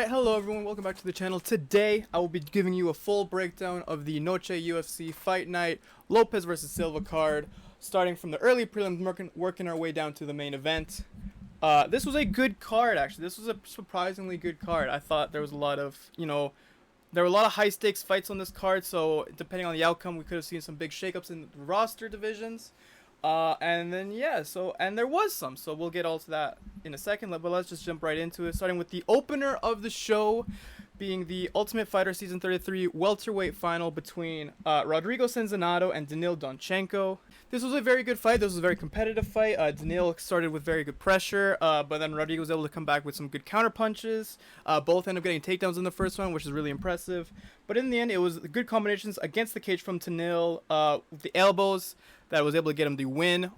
Alright, hello everyone, welcome back to the channel. Today, I will be giving you a full breakdown of the Noche UFC Fight Night Lopez vs. Silva card, starting from the early prelims, working our way down to the main event. This was a good card, actually. This was a surprisingly good card. I thought there was a lot of, there were a lot of high-stakes fights on this card, so depending on the outcome, we could have seen some big shakeups in the roster divisions. And there was some, so we'll get all to that in a second, but let's just jump right into it, starting with the opener of the show, being the Ultimate Fighter Season 33 welterweight final between Rodrigo Cenzonado and Danil Donchenko. This was a very good fight. This was a very competitive fight. Danil started with very good pressure, but then Rodrigo was able to come back with some good counter punches. Both ended up getting takedowns in the first one, which is really impressive. But in the end, it was good combinations against the cage from Danil, with the elbows that was able to get him the win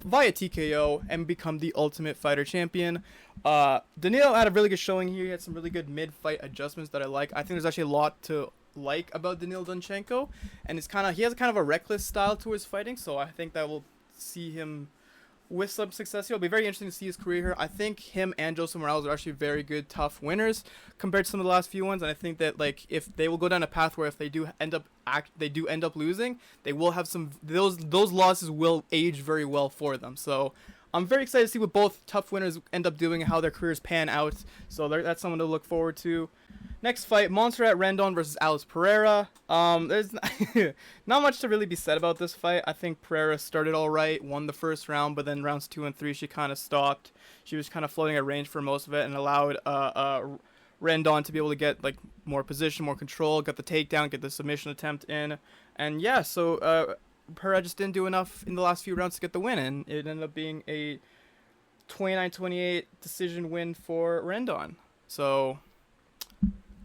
via TKO and become the Ultimate Fighter champion. Danilo had a really good showing here. He had some really good mid-fight adjustments that I like. I think there's actually a lot to like about Danil Donchenko, and he has kind of a reckless style to his fighting, so I think that we'll see him with some success here. It'll be very interesting to see his career here. I think him and Joseph Morales are actually very good, tough winners compared to some of the last few ones, and I think that if they will go down a path where if they do end up losing, they will have some those losses will age very well for them. So I'm very excited to see what both tough winners end up doing and how their careers pan out. So that's someone to look forward to. Next fight, Montserrat Rendon versus Alice Pereira. There's not much to really be said about this fight. I think Pereira started all right, won the first round, but then rounds 2 and 3 she kind of stopped. She was kind of floating at range for most of it and allowed Rendon to be able to get more position, more control, get the takedown, get the submission attempt in, and yeah, so Pereira just didn't do enough in the last few rounds to get the win, and it ended up being a 29-28 decision win for Rendon. So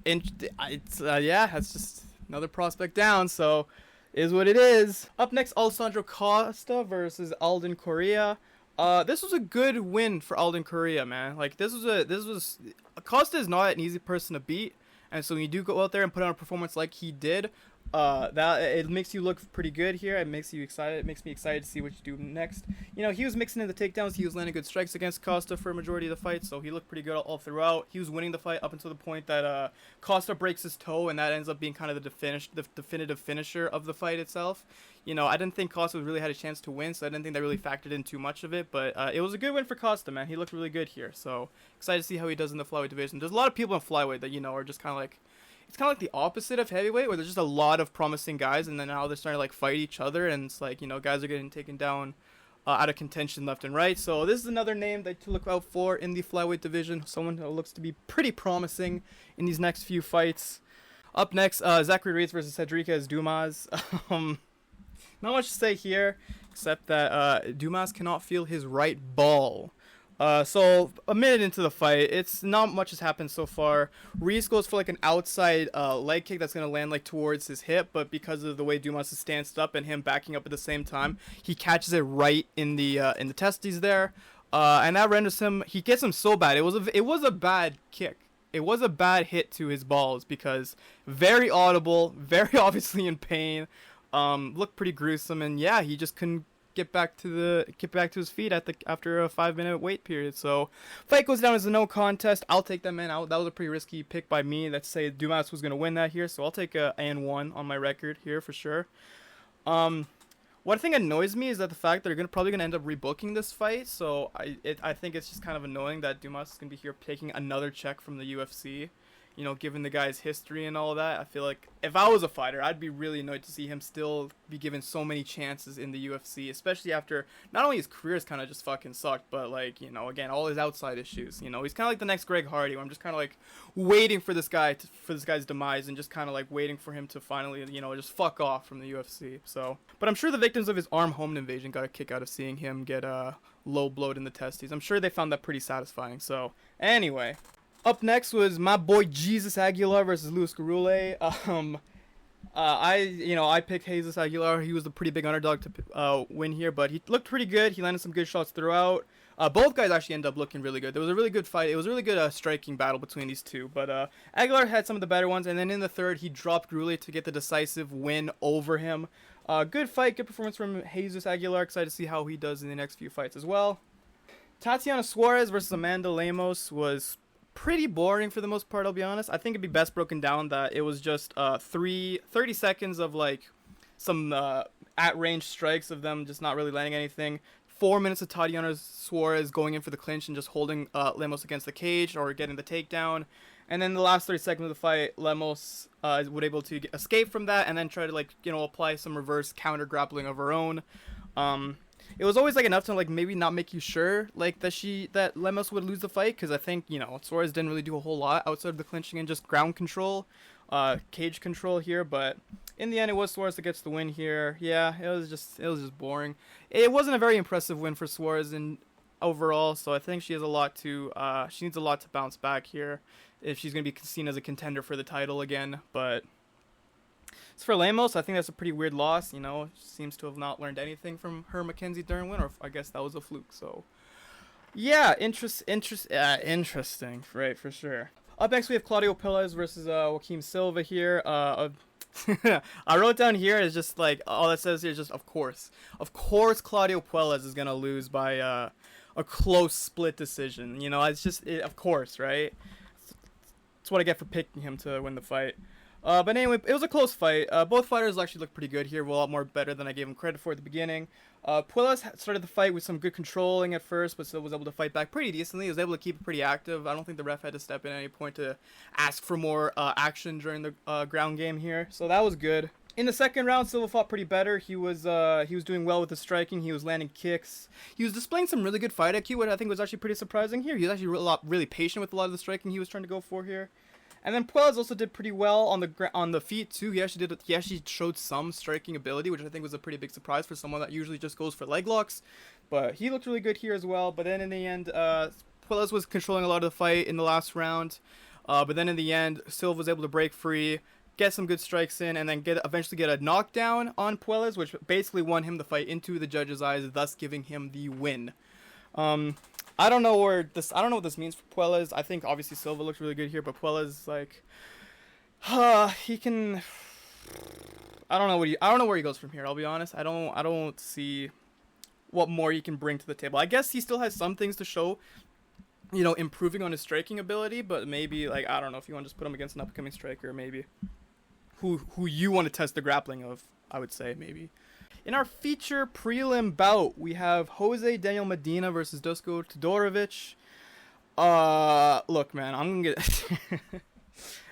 that's just another prospect down, so is what it is. Up next, Alessandro Costa versus Alden Correa. This was a good win for Alden Correa, man. Costa is not an easy person to beat, and so when you do go out there and put on a performance like he did, that it makes you look pretty good here. It makes you excited. It makes me excited to see what you do next. He was mixing in the takedowns. He was landing good strikes against Costa for a majority of the fight, so he looked pretty good all throughout. He was winning the fight up until the point that Costa breaks his toe, and that ends up being kind of the definitive finisher of the fight itself. I didn't think Costa really had a chance to win, so I didn't think that really factored in too much of it, but it was a good win for Costa, man. He looked really good here, so excited to see how he does in the flyweight division. There's a lot of people in flyweight that, are just kind of like, it's kind of like the opposite of heavyweight, where there's just a lot of promising guys, and then now they're starting to fight each other, and it's guys are getting taken down out of contention left and right. So this is another name that to look out for in the flyweight division, someone who looks to be pretty promising in these next few fights. Up next, Zachary Reitz versus Cedric Dumas. Not much to say here, except that Dumas cannot feel his right ball. So a minute into the fight, it's not much has happened so far. Reese goes for an outside leg kick that's gonna land towards his hip, but because of the way Dumas is stanced up and him backing up at the same time, he catches it right in the testes there, and that renders him. He gets him so bad. It was a bad kick. It was a bad hit to his balls because very audible, very obviously in pain. Looked pretty gruesome, and yeah, he just couldn't get back to his feet after a 5-minute wait period. So fight goes down as a no contest. I'll take that man out. That was a pretty risky pick by me. Let's say Dumas was gonna win that here, so I'll take a N1 on my record here for sure. What I think annoys me is that the fact that they're probably gonna end up rebooking this fight. So I think it's just kind of annoying that Dumas is gonna be here taking another check from the UFC. Given the guy's history and all that, I feel like if I was a fighter, I'd be really annoyed to see him still be given so many chances in the UFC, especially after not only his career's kind of just fucking sucked, but again, all his outside issues. He's kind of like the next Greg Hardy, where I'm just kind of waiting for this guy's demise and just kind of waiting for him to finally, just fuck off from the UFC. So, but I'm sure the victims of his arm home invasion got a kick out of seeing him get low blowed in the testes. I'm sure they found that pretty satisfying. So, anyway. Up next was my boy Jesus Aguilar versus Luis Garule. I picked Jesus Aguilar. He was the pretty big underdog to win here, but he looked pretty good. He landed some good shots throughout. Both guys actually ended up looking really good. There was a really good fight. It was a really good striking battle between these two. But Aguilar had some of the better ones, and then in the third, he dropped Garule to get the decisive win over him. Good fight, good performance from Jesus Aguilar. Excited to see how he does in the next few fights as well. Tatiana Suarez versus Amanda Lemos was pretty boring for the most part, I'll be honest. I think it'd be best broken down that it was just 30 seconds of like some at range strikes of them just not really landing anything. 4 minutes of Tatiana Suarez going in for the clinch and just holding Lemos against the cage or getting the takedown. And then the last 30 seconds of the fight, Lemos would able to escape from that and then try to like, you know, apply some reverse counter grappling of her own. It was always like enough to like maybe not make you sure like that Lemos would lose the fight, because I think, you know, Suarez didn't really do a whole lot outside of the clinching and just ground control, cage control here. But in the end, it was Suarez that gets the win here. Yeah, it was just boring. It wasn't a very impressive win for Suarez in overall, so I think she has a lot to she needs a lot to bounce back here if she's gonna be seen as a contender for the title again. But as for Lemos, I think that's a pretty weird loss. You know, she seems to have not learned anything from her Mackenzie Dern win, or I guess that was a fluke. So yeah, interesting, right, for sure. Up next, we have Claudio Perez versus Joaquim Silva here. I wrote down here is just like all it says here is just of course Claudio Perez is gonna lose by a close split decision. You know, it's just of course, right? That's what I get for picking him to win the fight. But anyway, it was a close fight. Both fighters actually looked pretty good here, a lot more better than I gave him credit for at the beginning. Puelles started the fight with some good controlling at first, but still was able to fight back pretty decently. He was able to keep it pretty active. I don't think the ref had to step in at any point to ask for more action during the ground game here, so that was good. In the second round, Silva fought pretty better. He was doing well with the striking. He was landing kicks. He was displaying some really good fight IQ, which I think was actually pretty surprising here. He was actually really patient with a lot of the striking he was trying to go for here. And then Puelles also did pretty well on the feet too. He actually showed some striking ability, which I think was a pretty big surprise for someone that usually just goes for leg locks. But he looked really good here as well. But then in the end, Puelles was controlling a lot of the fight in the last round. But then in the end, Silva was able to break free, get some good strikes in, and then eventually get a knockdown on Puelles, which basically won him the fight into the judges' eyes, thus giving him the win. I don't know what this means for Puelles. I think obviously Silva looks really good here, but Puelles, like, he can. I don't know where he goes from here. I'll be honest. I don't see what more he can bring to the table. I guess he still has some things to show, you know, improving on his striking ability, but maybe, like, I don't know if you want to just put him against an upcoming striker, maybe who you want to test the grappling of. I would say maybe. In our feature prelim bout, we have Jose Daniel Medina versus Dusko Todorovic. Look, man, I'm gonna get.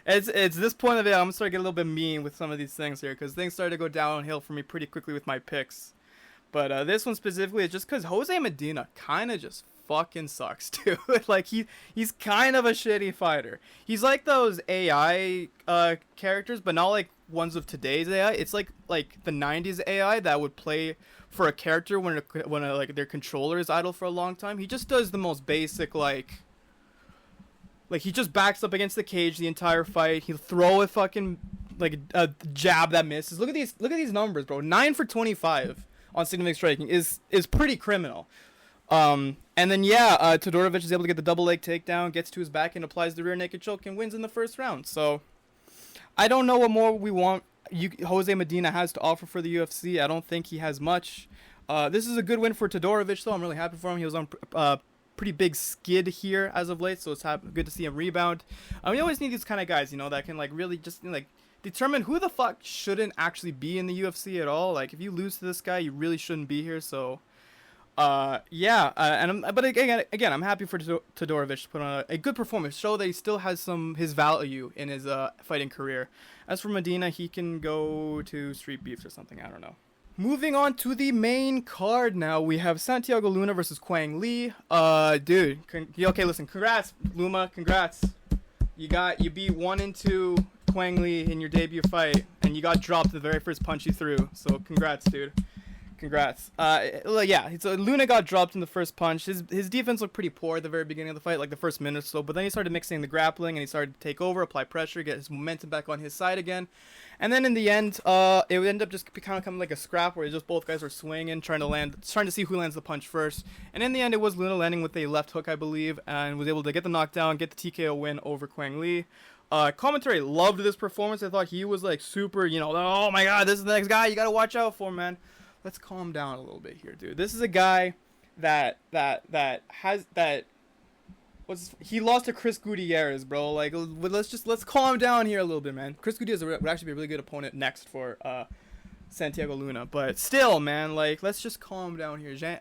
It's this point of it. I'm gonna start getting a little bit mean with some of these things here, because things started to go downhill for me pretty quickly with my picks. But this one specifically is just because Jose Medina kind of just fucking sucks, dude. Like he's kind of a shitty fighter. He's like those AI characters, but not like ones of today's AI. It's like the 90s AI that would play for a character when like their controller is idle for a long time. He just does the most basic like he just backs up against the cage the entire fight. He'll throw a fucking like a jab that misses. Look at these numbers, bro. 9 for 25 on significant striking is pretty criminal. And then Todorovic is able to get the double leg takedown, gets to his back and applies the rear naked choke and wins in the first round. So I don't know what more Jose Medina has to offer for the UFC. I don't think he has much. This is a good win for Todorovic, though. I'm really happy for him. He was on pretty big skid here as of late, so it's good to see him rebound. We always need these kind of guys, you know, that can like really just like determine who the fuck shouldn't actually be in the UFC at all. Like if you lose to this guy, you really shouldn't be here. So but again, I'm happy for Todorovic to put on a good performance, show that he still has his value in his fighting career. As for Medina, he can go to Street Beefs or something, I don't know. Moving on to the main card now, we have Santiago Luna versus Quang Lee. Dude, okay, listen, congrats, Luma, congrats. You beat 1-2 Quang Lee in your debut fight, and you got dropped the very first punch you threw, so congrats, dude. Congrats. So Luna got dropped in the first punch. His defense looked pretty poor at the very beginning of the fight, like the first minute or so, but then he started mixing the grappling and he started to take over, apply pressure, get his momentum back on his side again. And then in the end, it would end up just kind of coming like a scrap where just both guys were swinging, trying to see who lands the punch first. And in the end, it was Luna landing with a left hook, I believe, and was able to get the knockdown, get the TKO win over Quang Lee. Commentary loved this performance. I thought he was like super, you know, oh my god, this is the next guy you gotta watch out for, man. Let's calm down a little bit here, dude. This is a guy that he lost to Chris Gutierrez, bro. Like, let's calm doang here a little bit, man. Chris Gutierrez would actually be a really good opponent next for Santiago Luna, but still, man, like, let's just calm down here.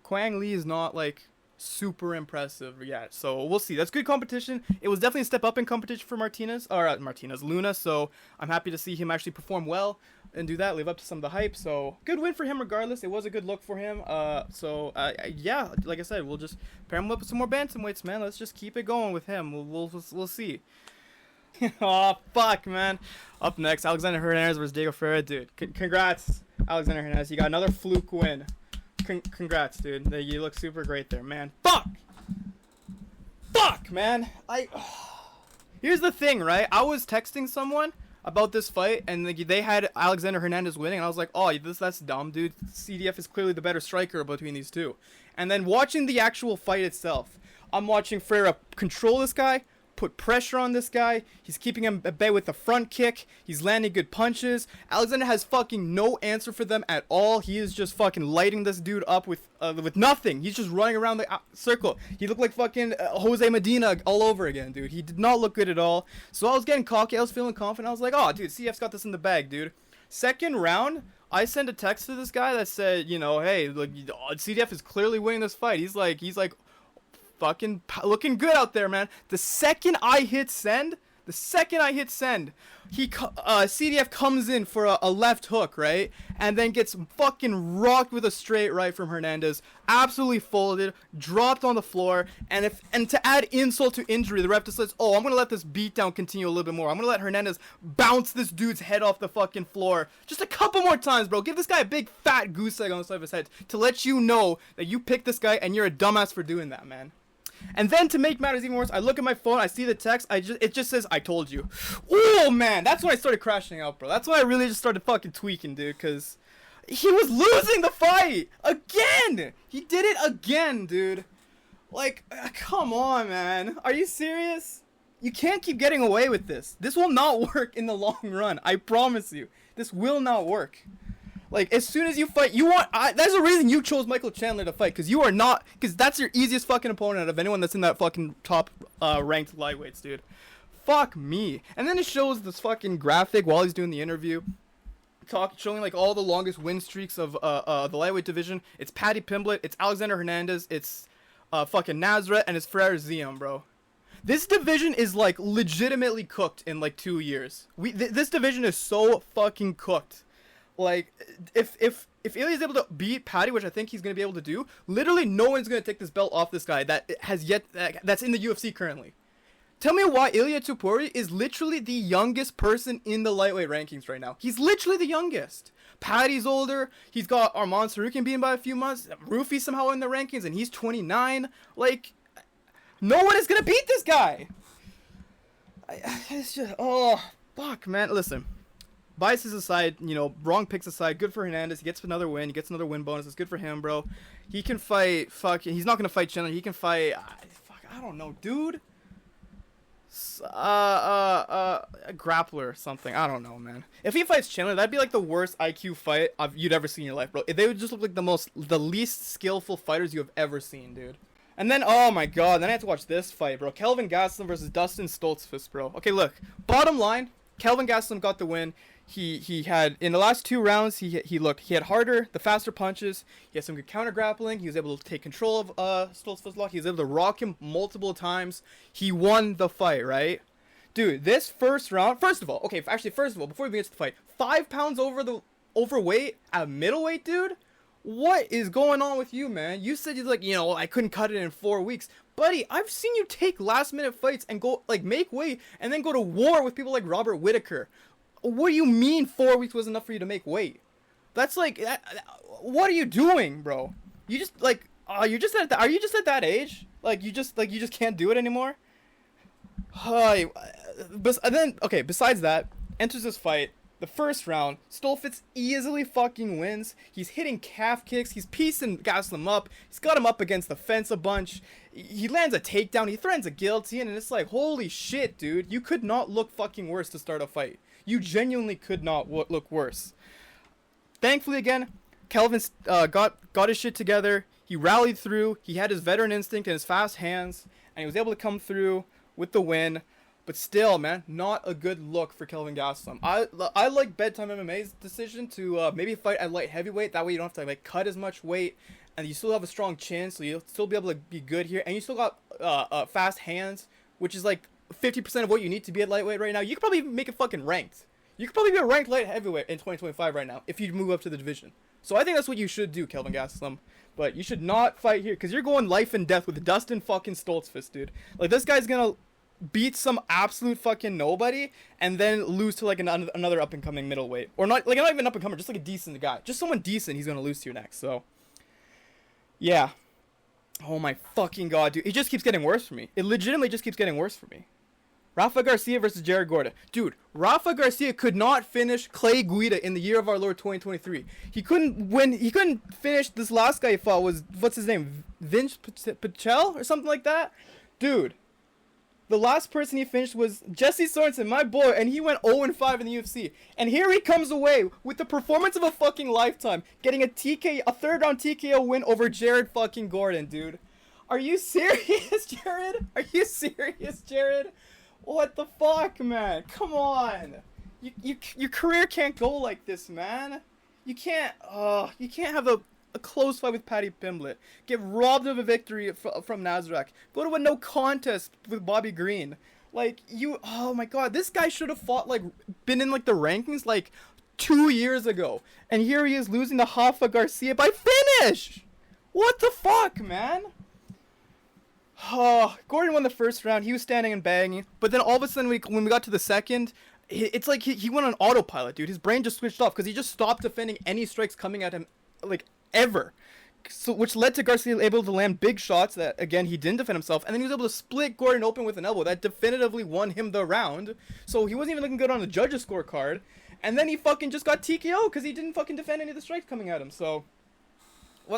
Quang Lee is not like super impressive yet, so we'll see. That's good competition. It was definitely a step up in competition for Luna, so I'm happy to see him actually perform well and do that, live up to some of the hype. So good win for him regardless. It was a good look for him. Yeah, like I said, we'll just pair him up with some more bantamweights, man. Let's just keep it going with him. We'll see. Oh, fuck, man. Up next, Alexander Hernandez versus Diego Ferreira. Dude, congrats, Alexander Hernandez. You got another fluke win. Congrats, dude. You look super great there, man. Fuck, man. Here's the thing, right? I was texting someone about this fight, and they had Alexander Hernandez winning, and I was like, oh, that's dumb, dude. CDF is clearly the better striker between these two. And then watching the actual fight itself, I'm watching Ferreira control this guy, put pressure on this guy. He's keeping him at bay with a front kick. He's landing good punches. Alexander has fucking no answer for them at all. He is just fucking lighting this dude up with nothing. He's just running around the circle. He looked like fucking Jose Medina all over again, dude. He did not look good at all. So I was getting cocky. I was feeling confident. I was like, oh, dude, CF's got this in the bag, dude. Second round, I sent a text to this guy that said, you know, hey, look, CDF is clearly winning this fight. He's like fucking looking good out there, man. The second I hit send, CDF comes in for a left hook, right? And then gets fucking rocked with a straight right from Hernandez. Absolutely folded, dropped on the floor. And to add insult to injury, the ref just says, oh, I'm going to let this beatdown continue a little bit more. I'm going to let Hernandez bounce this dude's head off the fucking floor just a couple more times, bro. Give this guy a big fat goose egg on the side of his head to let you know that you picked this guy and you're a dumbass for doing that, man. And then to make matters even worse, I look at my phone, I see the text, it just says, I told you. Oh, man, that's when I started crashing out, bro. That's when I really just started fucking tweaking, dude, because he was losing the fight. Again! He did it again, dude. Like, come on, man. Are you serious? You can't keep getting away with this. This will not work in the long run. I promise you. This will not work. Like, as soon as you fight, that's the reason you chose Michael Chandler to fight, because that's your easiest fucking opponent out of anyone that's in that fucking top ranked lightweights, dude. Fuck me. And then it shows this fucking graphic while he's doing the interview, showing like all the longest win streaks of the lightweight division. It's Paddy Pimblett, it's Alexander Hernandez, it's fucking Nazareth, and it's Ferrer Ziam, bro. This division is like legitimately cooked in like 2 years. This division is so fucking cooked. Like, if Ilya's able to beat Paddy, which I think he's going to be able to do, literally no one's going to take this belt off this guy that's in the UFC currently. Tell me why Ilya Topuria is literally the youngest person in the lightweight rankings right now. He's literally the youngest. Paddy's older. He's got Arman Sarukian beaten by a few months. Rufi's somehow in the rankings, and he's 29. Like, no one is going to beat this guy. It's just, oh, fuck, man. Listen. Biases aside, you know, wrong picks aside, good for Hernandez. He gets another win. He gets another win bonus. It's good for him, bro. He can fight, he's not going to fight Chandler. He can fight, I don't know, dude. A grappler or something. I don't know, man. If he fights Chandler, that'd be like the worst IQ fight you'd ever seen in your life, bro. They would just look like the least skillful fighters you have ever seen, dude. And then, oh my god, then I had to watch this fight, bro. Kelvin Gastelum versus Dustin Stoltzfus, bro. Okay, look. Bottom line, Kelvin Gastelum got the win. He had, in the last 2 rounds, he had harder, the faster punches. He had some good counter grappling. He was able to take control of Stoltzfus' lock. He was able to rock him multiple times. He won the fight, right? Dude, this first round, first of all, before we get to the fight, 5 pounds overweight at middleweight, dude? What is going on with you, man? You said I couldn't cut it in 4 weeks. Buddy, I've seen you take last minute fights and go, make weight and then go to war with people like Robert Whittaker. What do you mean 4 weeks was enough for you to make weight? That's what are you doing, bro? You just are you just at that age? You just can't do it anymore? Besides that, enters this fight. The first round, Stoltzfus easily fucking wins. He's hitting calf kicks. He's piecing Gastelum up. He's got him up against the fence a bunch. He lands a takedown. He threatens a guillotine, and it's like, holy shit, dude. You could not look fucking worse to start a fight. You genuinely could not look worse. Thankfully, again, Kelvin got his shit together. He rallied through. He had his veteran instinct and his fast hands. and he was able to come through with the win. But still, man, not a good look for Kelvin Gastelum. I like Bedtime MMA's decision to maybe fight at light heavyweight. That way you don't have to like cut as much weight, and you still have a strong chin, so you'll still be able to be good here. And you still got fast hands, which is like 50% of what you need to be at lightweight right now. You could probably make it fucking ranked. You could probably be a ranked light heavyweight in 2025 right now if you move up to the division. So I think that's what you should do, Kelvin Gastelum. But you should not fight here, because you're going life and death with Dustin fucking Stoltzfus, dude. Like, this guy's gonna beat some absolute fucking nobody and then lose to like another up and coming middleweight, or not even up and comer, just like a decent guy, just someone decent. He's gonna lose to you next. So yeah, oh my fucking god, dude, it just keeps getting worse for me. It legitimately just keeps getting worse for me. Rafa Garcia versus Jared Gordon. Dude, Rafa Garcia could not finish Clay Guida in the year of our Lord 2023. He couldn't win. He couldn't finish this last guy he fought. Was, what's his name, Vince Pichel or something like that? Dude, the last person he finished was Jesse Sorensen, my boy, and he went 0-5 in the UFC. And here he comes away with the performance of a fucking lifetime, getting a third round TKO win over Jared fucking Gordon, dude. Are you serious, Jared? Are you serious, Jared? What the fuck, man? Come on. Your career can't go like this, man. You can't have a close fight with Paddy Pimblett, get robbed of a victory from Nasdaq, go to a no contest with Bobby Green. Like, oh my god, this guy should have fought, like, been in like the rankings like 2 years ago, and here he is losing to Rafa Garcia by finish. What the fuck, man? Oh, Gordon won the first round. He was standing and banging, but then all of a sudden when we got to the second, it's like he went on autopilot, dude. His brain just switched off because he just stopped defending any strikes coming at him, like, ever. So, which led to Garcia able to land big shots that, again, he didn't defend himself, and then he was able to split Gordon open with an elbow that definitively won him the round. So he wasn't even looking good on the judges' scorecard, and then he fucking just got TKO because he didn't fucking defend any of the strikes coming at him. So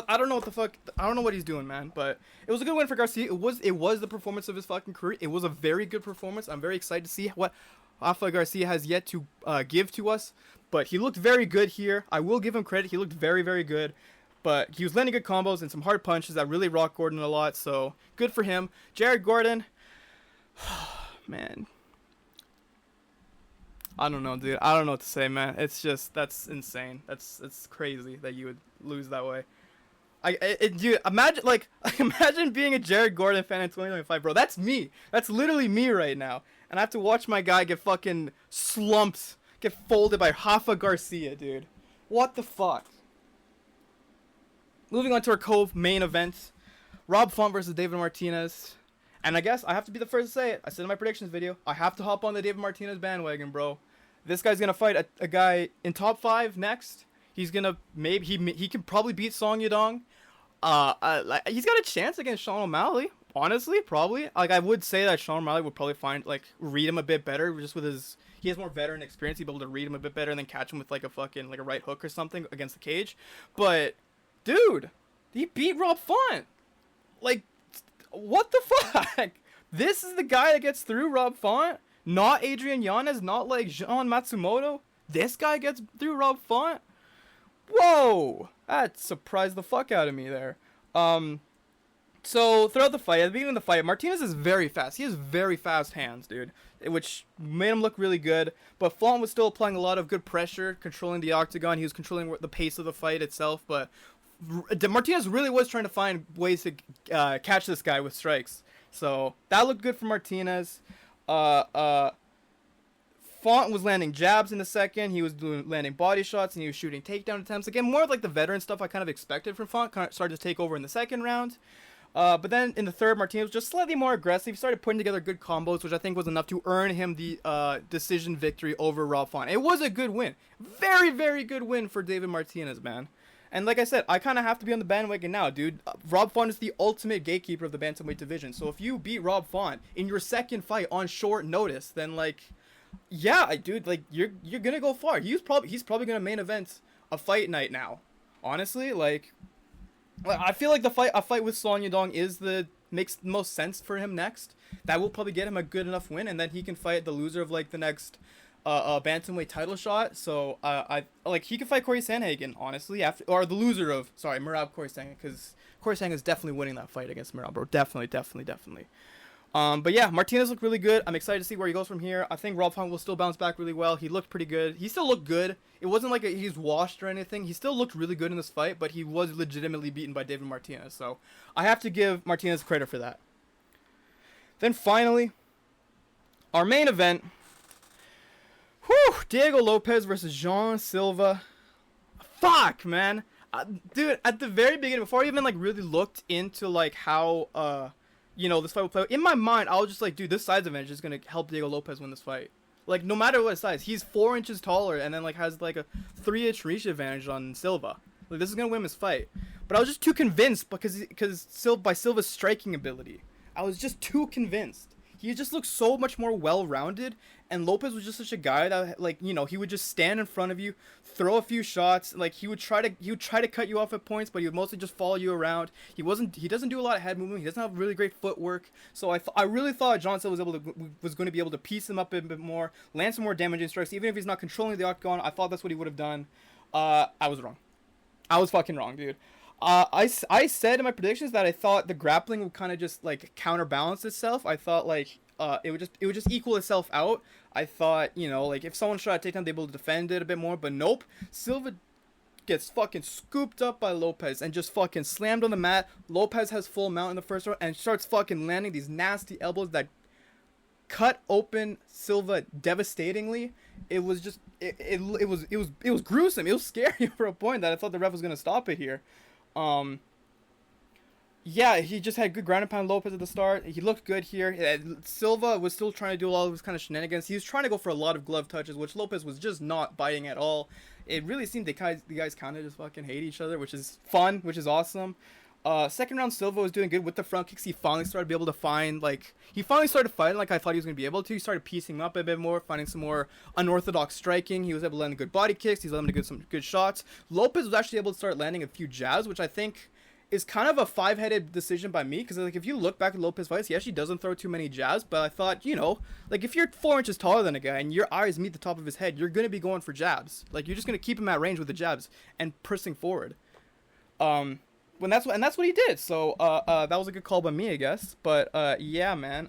I don't know what the fuck, I don't know what he's doing, man, but it was a good win for Garcia. It was the performance of his fucking career. It was a very good performance. I'm very excited to see what Rafa Garcia has yet to give to us, but he looked very good here. I will give him credit. He looked very, very good. But he was landing good combos and some hard punches that really rocked Gordon a lot, so good for him. Jared Gordon, man, I don't know, dude. I don't know what to say, man. It's just, that's insane. It's crazy that you would lose that way. Dude, imagine being a Jared Gordon fan in 2025, bro. That's me. That's literally me right now. And I have to watch my guy get fucking slumped, get folded by Rafa Garcia, dude. What the fuck? Moving on to our co-main event, Rob Font versus David Martinez. And I guess I have to be the first to say it. I said in my predictions video, I have to hop on the David Martinez bandwagon, bro. This guy's going to fight a guy in top 5 next. He's going to, he can probably beat Song Yadong. He's got a chance against Sean O'Malley. Honestly, probably. Like, I would say that Sean O'Malley would probably read him a bit better, just with he has more veteran experience. He'd be able to read him a bit better and then catch him with like a fucking, like a right hook or something against the cage. But dude, he beat Rob Font. Like, what the fuck? This is the guy that gets through Rob Font? Not Adrian Yanez, not like Jean Matsumoto. This guy gets through Rob Font? Whoa! That surprised the fuck out of me there. So, throughout the fight, at the beginning of the fight, Martinez is very fast. He has very fast hands, dude, which made him look really good. But Font was still applying a lot of good pressure, controlling the octagon. He was controlling the pace of the fight itself, but Martinez really was trying to find ways to catch this guy with strikes. So that looked good for Martinez. Font was landing jabs in the second. He was landing body shots, and he was shooting takedown attempts. Again, more of like the veteran stuff I kind of expected from Font. Kind of started to take over in the second round. But then in the third, Martinez was just slightly more aggressive. He started putting together good combos, which I think was enough to earn him the decision victory over Rob Font. It was a good win. Very, very good win for David Martinez, man. And like I said, I kind of have to be on the bandwagon now, dude. Rob Font is the ultimate gatekeeper of the bantamweight division. So if you beat Rob Font in your second fight on short notice, then like, yeah, dude, like you're gonna go far. He's probably gonna main event a fight night now. Honestly, like I feel like a fight with Song Yadong makes the most sense for him next. That will probably get him a good enough win, and then he can fight the loser of like the next bantamweight title shot. So he could fight Corey Sandhagen, honestly, or the loser of Merab Corey Sandhagen, because Corey Sandhagen is definitely winning that fight against Merab, bro. Definitely. But yeah, Martinez looked really good. I'm excited to see where he goes from here. I think Rob Font will still bounce back really well. He looked pretty good. He still looked good. It wasn't like he's washed or anything. He still looked really good in this fight, but he was legitimately beaten by David Martinez. So I have to give Martinez credit for that. Then finally, our main event. Whew, Diego Lopez versus Jean Silva. Fuck, man. Dude, at the very beginning, before I even like really looked into like how this fight will play, in my mind I was just like, dude, this size advantage is gonna help Diego Lopez win this fight. Like, no matter what size, he's 4 inches taller and then like has like a 3-inch reach advantage on Silva. Like, this is gonna win this fight. But I was just too convinced because by Silva's striking ability. I was just too convinced. He just looked so much more well-rounded, and Lopez was just such a guy that, like, he would just stand in front of you, throw a few shots, like, he would try to cut you off at points, but he would mostly just follow you around. He doesn't do a lot of head movement. He doesn't have really great footwork. So I really thought John Silva was going to be able to piece him up a bit more, land some more damaging strikes, even if he's not controlling the octagon. I thought that's what he would have done. I was wrong. I was fucking wrong, dude. I said in my predictions that I thought the grappling would kind of just like counterbalance itself. I thought like it would just equal itself out. I thought, like if someone tried to take down, they'd be able to defend it a bit more. But nope, Silva gets fucking scooped up by Lopez and just fucking slammed on the mat. Lopez has full mount in the first round and starts fucking landing these nasty elbows that cut open Silva devastatingly. It was just it was gruesome. It was scary for a point that I thought the ref was gonna stop it here. Yeah, he just had good ground and pound Lopez at the start. He looked good here. Silva was still trying to do all of his kind of shenanigans. He was trying to go for a lot of glove touches, which Lopez was just not biting at all. It really seemed the guys kind of just fucking hate each other, which is fun, which is awesome. Second round, Silva was doing good with the front kicks. He finally started to be able to find, he finally started fighting like I thought he was going to be able to. He started piecing him up a bit more, finding some more unorthodox striking. He was able to land good body kicks. He was able to get some good shots. Lopez was actually able to start landing a few jabs, which I think is kind of a five-headed decision by me, because like if you look back at Lopez fights, he actually doesn't throw too many jabs, but I thought, like if you're 4 inches taller than a guy and your eyes meet the top of his head, you're going to be going for jabs. Like, you're just going to keep him at range with the jabs and pressing forward. That's what he did. So that was a good call by me, I guess. But yeah, man.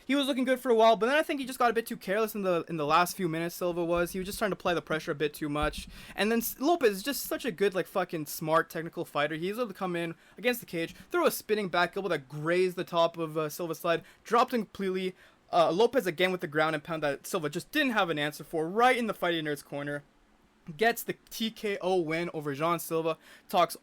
He was looking good for a while, but then I think he just got a bit too careless in the last few minutes. Silva was. He was just trying to apply the pressure a bit too much. And then Lopez is just such a good, like, fucking smart technical fighter. He was able to come in against the cage, throw a spinning back elbow that grazed the top of Silva's slide, dropped him completely. Lopez again with the ground and pound that Silva just didn't have an answer for, right in the Fighting Nerds corner. Gets the TKO win over Jean Silva. What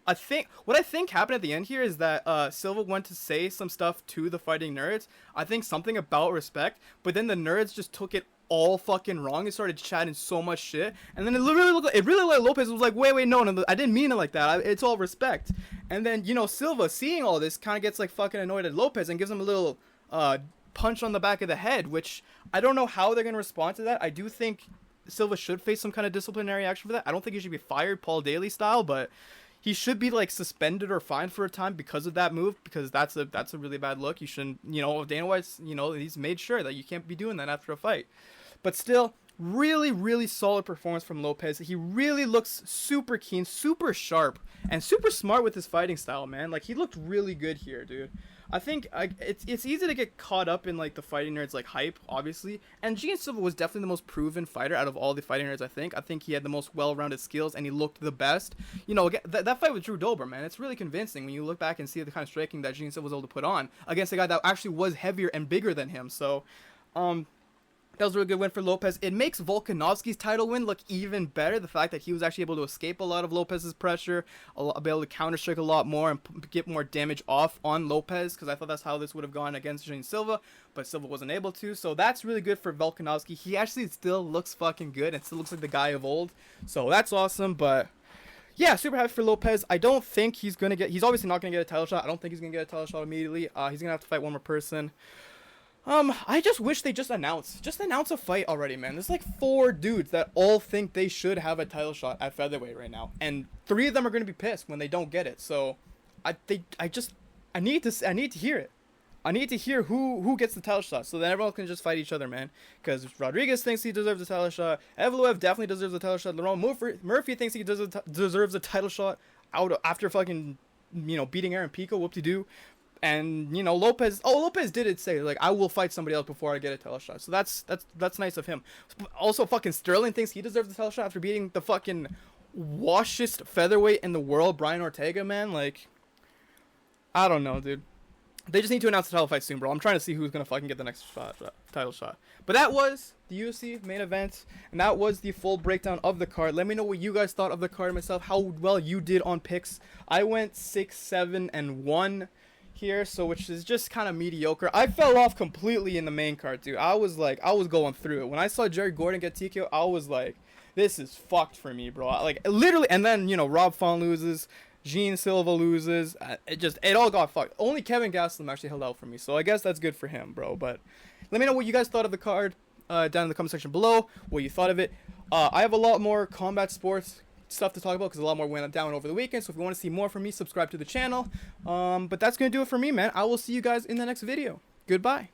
I think happened at the end here is that Silva went to say some stuff to the Fighting Nerds. I think something about respect, but then the Nerds just took it all fucking wrong and started chatting so much shit. And then it really like Lopez was like, wait, no, I didn't mean it like that. It's all respect. And then, Silva, seeing all this, kind of gets like fucking annoyed at Lopez and gives him a little punch on the back of the head, which I don't know how they're going to respond to that. I do think Silva should face some kind of disciplinary action for that. I don't think he should be fired Paul Daly style, but he should be like suspended or fined for a time because of that move, because that's a really bad look. You shouldn't, Dana White's, he's made sure that you can't be doing that after a fight. But still, really, really solid performance from Lopez. He really looks super keen, super sharp, and super smart with his fighting style, man. Like, he looked really good here, dude. I think it's easy to get caught up in like the Fighting Nerds like hype, obviously, and Jean Silva was definitely the most proven fighter out of all the Fighting Nerds. I think he had the most well-rounded skills and he looked the best. That fight with Drew Dober, man, it's really convincing when you look back and see the kind of striking that Jean Silva was able to put on against a guy that actually was heavier and bigger than him. So, that was a really good win for Lopez. It makes Volkanovski's title win look even better. The fact that he was actually able to escape a lot of Lopez's pressure, be able to counter-strike a lot more and get more damage off on Lopez, because I thought that's how this would have gone against Jean Silva, but Silva wasn't able to. So that's really good for Volkanovski. He actually still looks fucking good and still looks like the guy of old. So that's awesome, but yeah, super happy for Lopez. I don't think he's obviously not going to get a title shot. I don't think he's going to get a title shot immediately. He's going to have to fight one more person. I just wish they just announce a fight already, man. There's like 4 dudes that all think they should have a title shot at featherweight right now, and 3 of them are going to be pissed when they don't get it. So, I need to hear it. I need to hear who gets the title shot, so then everyone can just fight each other, man. Because Rodriguez thinks he deserves a title shot. Evloev definitely deserves a title shot. Lerone Murphy thinks he deserves a title shot after fucking beating Aaron Pico. Whoop-de-doo. And you know, Lopez did it say like I will fight somebody else before I get a title shot. So that's nice of him. Also, fucking Sterling thinks he deserves the title shot after beating the fucking washest featherweight in the world, Brian Ortega, man. Like, I don't know, dude. They just need to announce the title fight soon, bro. I'm trying to see who's gonna fucking get the next title shot. But that was the UFC main event, and that was the full breakdown of the card. Let me know what you guys thought of the card myself, how well you did on picks. I went 6-7-1 here, so which is just kind of mediocre. I fell off completely in the main card, dude. I was going through it. When I saw Jerry Gordon get TKO, I was like, this is fucked for me, bro. Like, literally, and then, you know, Rob Font loses. Gene Silva loses. It all got fucked. Only Kevin Gastelum actually held out for me, so I guess that's good for him, bro. But let me know what you guys thought of the card down in the comment section below, what you thought of it. I have a lot more combat sports stuff to talk about because a lot more went down over the weekend, so if you want to see more from me, subscribe to the channel. But that's going to do it for me, man. I will see you guys in the next video. Goodbye.